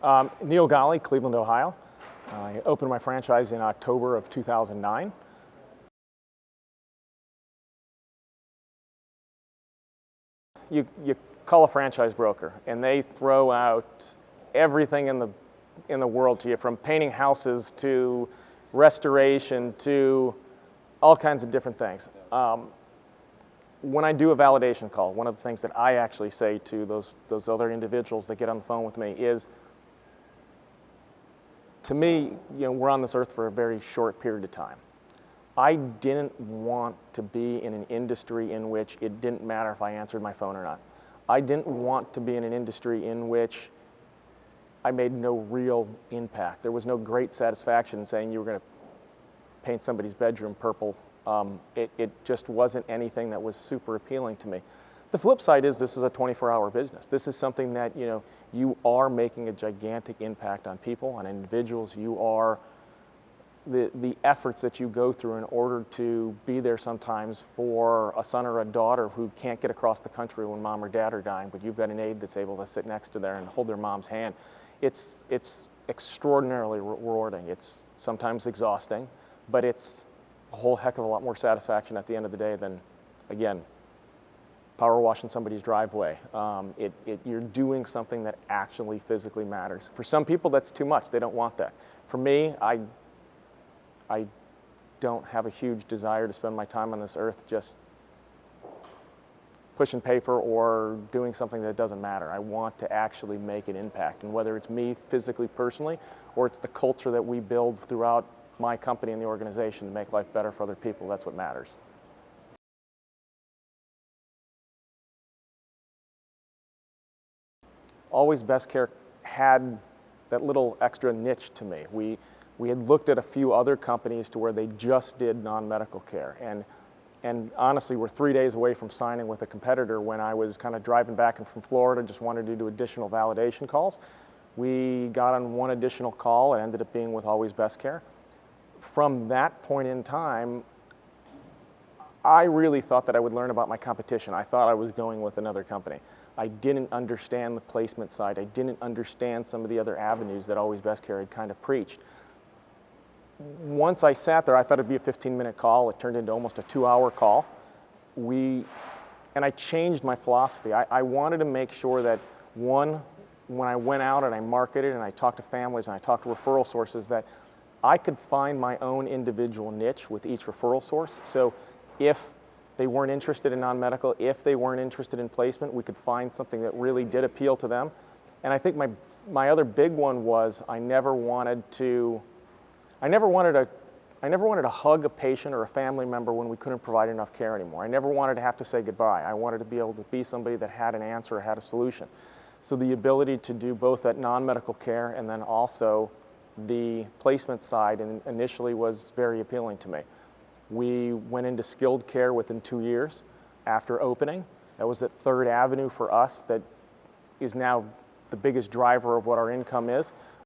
Neil Golli, Cleveland, Ohio. I opened my franchise in October of 2009. You call a franchise broker, and they throw out everything in the world to you, from painting houses to restoration to all kinds of different things. When I do a validation call, one of the things that I actually say to those other individuals that get on the phone with me is, to me, we're on this earth for a very short period of time. I didn't want to be in an industry in which it didn't matter if I answered my phone or not. I didn't want to be in an industry in which I made no real impact. There was no great satisfaction in saying you were going to paint somebody's bedroom purple. It just wasn't anything that was super appealing to me. The flip side is this is a 24-hour business. This is something that you are making a gigantic impact on people, on individuals. You are the efforts that you go through in order to be there sometimes for a son or a daughter who can't get across the country when mom or dad are dying, but you've got an aide that's able to sit next to there and hold their mom's hand. It's extraordinarily rewarding. It's sometimes exhausting, but it's a whole heck of a lot more satisfaction at the end of the day than, again, power washing somebody's driveway. You're doing something that actually physically matters. For some people, that's too much. They don't want that. For me, I don't have a huge desire to spend my time on this earth just pushing paper or doing something that doesn't matter. I want to actually make an impact, and whether it's me physically, personally, or it's the culture that we build throughout my company and the organization to make life better for other people, that's what matters. Always Best Care had that little extra niche to me. We had looked at a few other companies to where they just did non-medical care, and honestly, we're 3 days away from signing with a competitor when I was kind of driving back in from Florida, just wanted to do additional validation calls. We got on one additional call and ended up being with Always Best Care. From that point in time, I really thought that I would learn about my competition. I thought I was going with another company. I didn't understand the placement side. I didn't understand some of the other avenues that Always Best Care had kind of preached. Once I sat there, I thought it'd be a 15-minute call. It turned into almost a 2-hour call. And I changed my philosophy. I wanted to make sure that, one, when I went out and I marketed and I talked to families and I talked to referral sources, that I could find my own individual niche with each referral source. So if they weren't interested in non-medical, if they weren't interested in placement, we could find something that really did appeal to them. And I think my other big one was I never wanted to hug a patient or a family member when we couldn't provide enough care anymore. I never wanted to have to say goodbye. I wanted to be able to be somebody that had an answer or had a solution. So the ability to do both that non-medical care and then also the placement side initially was very appealing to me. We went into skilled care within 2 years after opening. That was that third avenue for us that is now the biggest driver of what our income is.